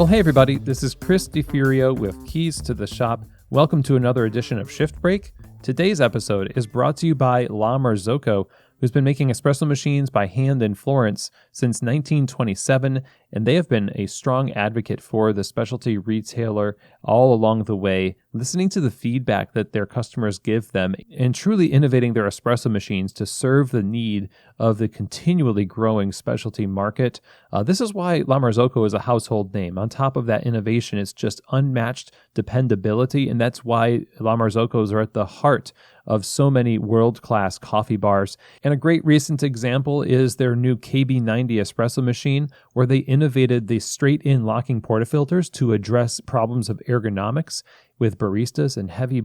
Well, hey everybody, this is Chris DeFurio with Keys to the Shop. Welcome to another edition of Shift Break. Today's episode is brought to you by La Marzocco, who's been making espresso machines by hand in Florence since 1927, and they have been a strong advocate for the specialty retailer all along the way, listening to the feedback that their customers give them and truly innovating their espresso machines to serve the need of the continually growing specialty market. This is why La Marzocco is a household name. On top of that innovation, it's just unmatched dependability, and that's why La Marzocco's are at the heart of so many world-class coffee bars. And a great recent example is their new KB90 espresso machine, where they innovated the straight-in locking portafilters to address problems of ergonomics with baristas and heavy,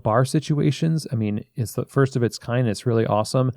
bar situations. I mean, it's the first of its kind. It's really awesome.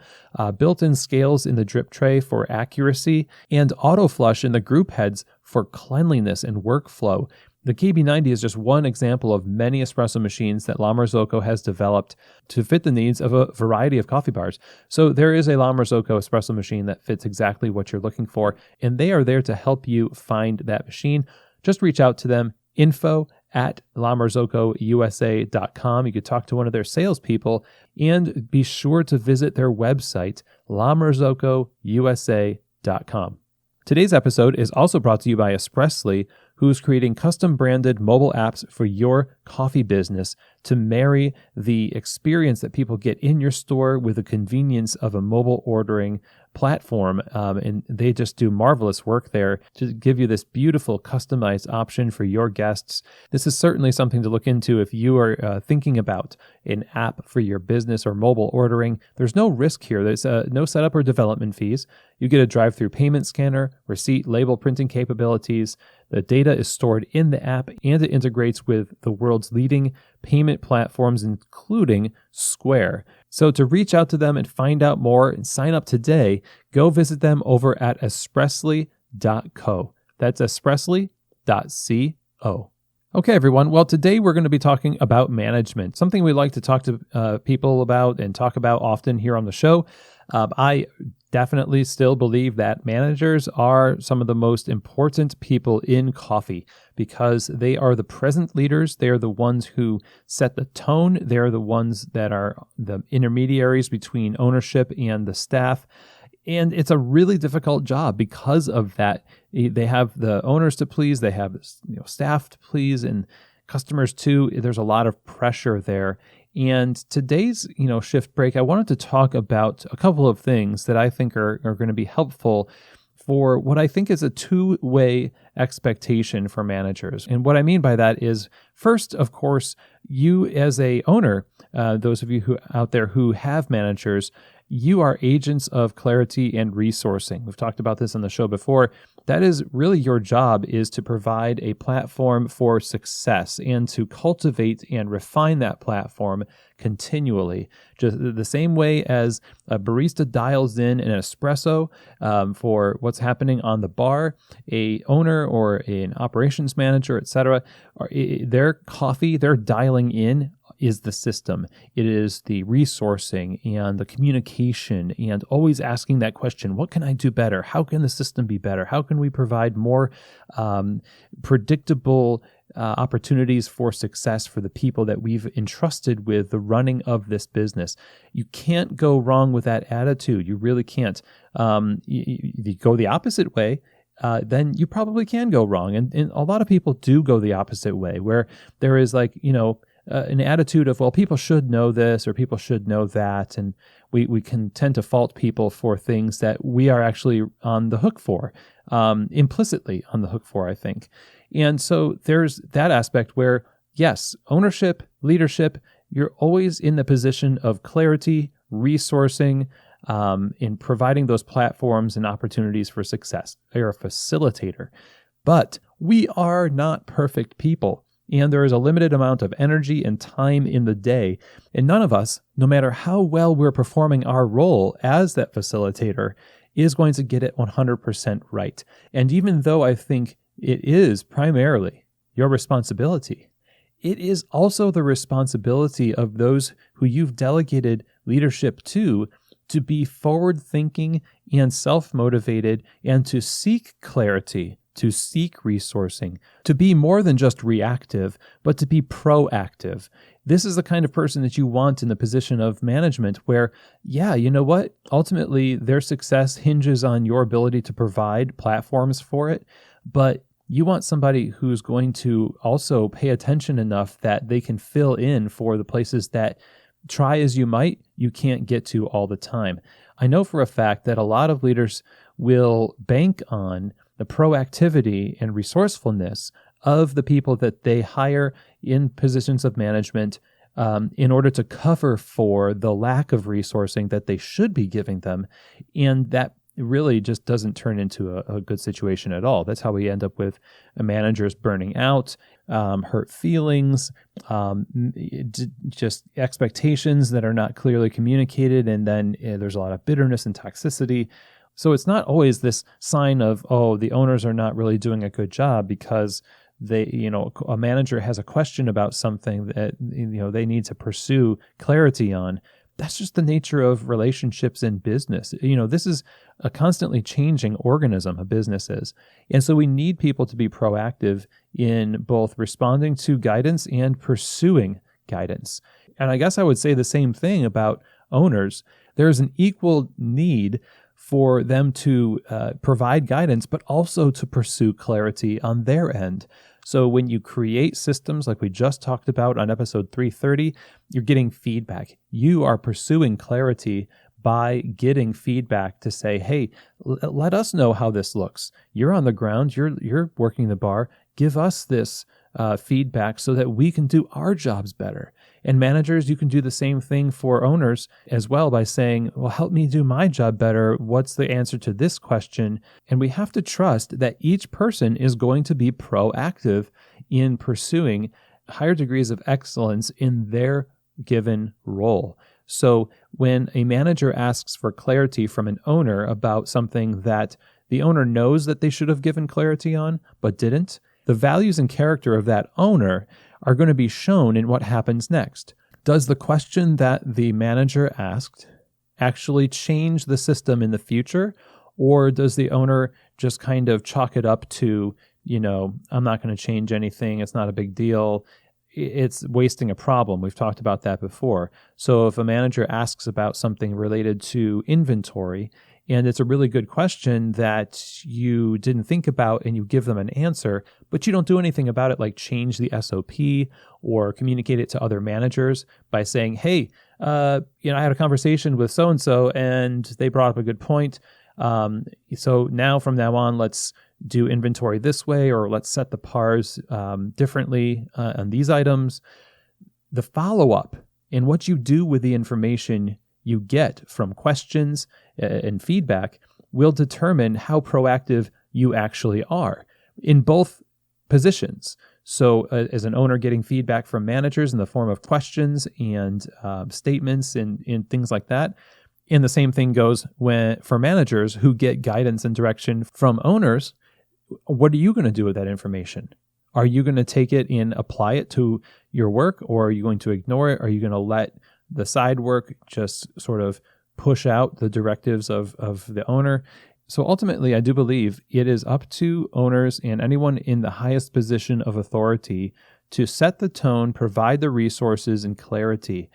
Built-in scales in the drip tray for accuracy, and auto flush in the group heads for cleanliness and workflow. The KB90 is just one example of many espresso machines that La Marzocco has developed to fit the needs of a variety of coffee bars. So there is a La Marzocco espresso machine that fits exactly what you're looking for, and they are there to help you find that machine. Just reach out to them, info@lamarzocousa.com. You could talk to one of their salespeople, and be sure to visit their website, lamarzocousa.com. Today's episode is also brought to you by Espressly, who's creating custom-branded mobile apps for your coffee business to marry the experience that people get in your store with the convenience of a mobile ordering platform. And they just do marvelous work there to give you this beautiful customized option for your guests. This is certainly something to look into if you are thinking about an app for your business or mobile ordering. There's no risk here. There's no setup or development fees. You get a drive-through payment scanner, receipt, label printing capabilities. The data is stored in the app, and it integrates with the world's leading payment platforms, including Square. So to reach out to them and find out more and sign up today, go visit them over at espressly.co. That's espressly.co. Okay, everyone. Well, today we're going to be talking about management, something we like to talk to people about and talk about often here on the show. I definitely still believe that managers are some of the most important people in coffee because they are the present leaders. They are the ones who set the tone. They are the ones that are the intermediaries between ownership and the staff. And it's a really difficult job because of that. They have the owners to please, they have staff to please, and customers too. There's a lot of pressure there. And today's shift break, I wanted to talk about a couple of things that I think are going to be helpful for what I think is a two-way expectation for managers. And what I mean by that is, first, of course, you as a owner, those of you who out there who have managers, you are agents of clarity and resourcing. We've talked about this on the show before. That is really your job, is to provide a platform for success and to cultivate and refine that platform continually. Just the same way as a barista dials in an espresso for what's happening on the bar, a owner or an operations manager, etc., their coffee, they're dialing in is the system. It is the resourcing and the communication and always asking that question, what can I do better? How can the system be better? How can we provide more predictable opportunities for success for the people that we've entrusted with the running of this business? You can't go wrong with that attitude. You really can't. If you go the opposite way, then you probably can go wrong. And a lot of people do go the opposite way, where there is an attitude of, well, people should know this or people should know that. And we can tend to fault people for things that we are actually on the hook for, implicitly on the hook for, I think. And so there's that aspect where, yes, ownership, leadership, you're always in the position of clarity, resourcing, in providing those platforms and opportunities for success. You're a facilitator. But we are not perfect people. And there is a limited amount of energy and time in the day. And none of us, no matter how well we're performing our role as that facilitator, is going to get it 100% right. And even though I think it is primarily your responsibility, it is also the responsibility of those who you've delegated leadership to be forward-thinking and self-motivated and to seek clarity, to seek resourcing, to be more than just reactive, but to be proactive. This is the kind of person that you want in the position of management where, yeah, you know what? Ultimately, their success hinges on your ability to provide platforms for it, but you want somebody who's going to also pay attention enough that they can fill in for the places that, try as you might, you can't get to all the time. I know for a fact that a lot of leaders will bank on the proactivity and resourcefulness of the people that they hire in positions of management in order to cover for the lack of resourcing that they should be giving them. And that really just doesn't turn into a good situation at all. That's how we end up with managers burning out, hurt feelings, just expectations that are not clearly communicated, and then there's a lot of bitterness and toxicity. So it's not always this sign of, oh, the owners are not really doing a good job because a manager has a question about something that they need to pursue clarity on. That's just the nature of relationships in business. This is a constantly changing organism, a business is. And so we need people to be proactive in both responding to guidance and pursuing guidance. And I guess I would say the same thing about owners. There's an equal need for them to provide guidance, but also to pursue clarity on their end. So when you create systems like we just talked about on episode 330, you're getting feedback. You are pursuing clarity by getting feedback to say, hey, let us know how this looks. You're on the ground, you're working the bar. Give us this feedback so that we can do our jobs better. And managers, you can do the same thing for owners as well by saying, well, help me do my job better. What's the answer to this question? And we have to trust that each person is going to be proactive in pursuing higher degrees of excellence in their given role. So when a manager asks for clarity from an owner about something that the owner knows that they should have given clarity on, but didn't, the values and character of that owner are going to be shown in what happens next. Does the question that the manager asked actually change the system in the future? Or does the owner just kind of chalk it up to, I'm not going to change anything, it's not a big deal, it's wasting a problem? We've talked about that before. So if a manager asks about something related to inventory, and it's a really good question that you didn't think about and you give them an answer, but you don't do anything about it, like change the SOP or communicate it to other managers by saying, hey, I had a conversation with so-and-so and they brought up a good point. So from now on, let's do inventory this way, or let's set the PARs differently on these items. The follow-up and what you do with the information you get from questions and feedback will determine how proactive you actually are in both positions. So as an owner getting feedback from managers in the form of questions and statements and things like that. And the same thing goes for managers who get guidance and direction from owners. What are you going to do with that information? Are you going to take it and apply it to your work, or are you going to ignore it? Are you going to let the side work just sort of push out the directives of the owner? So ultimately, I do believe it is up to owners and anyone in the highest position of authority to set the tone, provide the resources and clarity.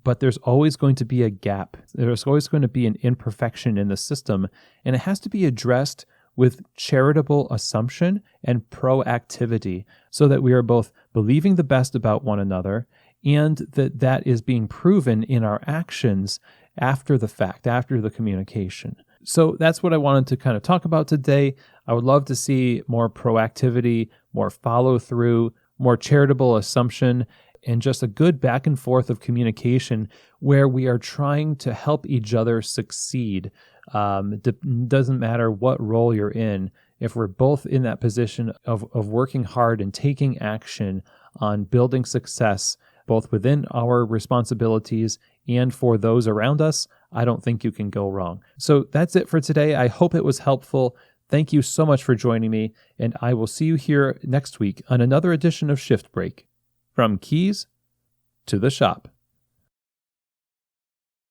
But there's always going to be a gap. There's always going to be an imperfection in the system, and it has to be addressed with charitable assumption and proactivity so that we are both believing the best about one another and that is being proven in our actions after the fact, after the communication. So that's what I wanted to kind of talk about today. I would love to see more proactivity, more follow through, more charitable assumption, and just a good back and forth of communication where we are trying to help each other succeed. Doesn't matter what role you're in. If we're both in that position of working hard and taking action on building success, both within our responsibilities and for those around us, I don't think you can go wrong. So that's it for today. I hope it was helpful. Thank you so much for joining me, and I will see you here next week on another edition of Shift Break. From keys to the shop.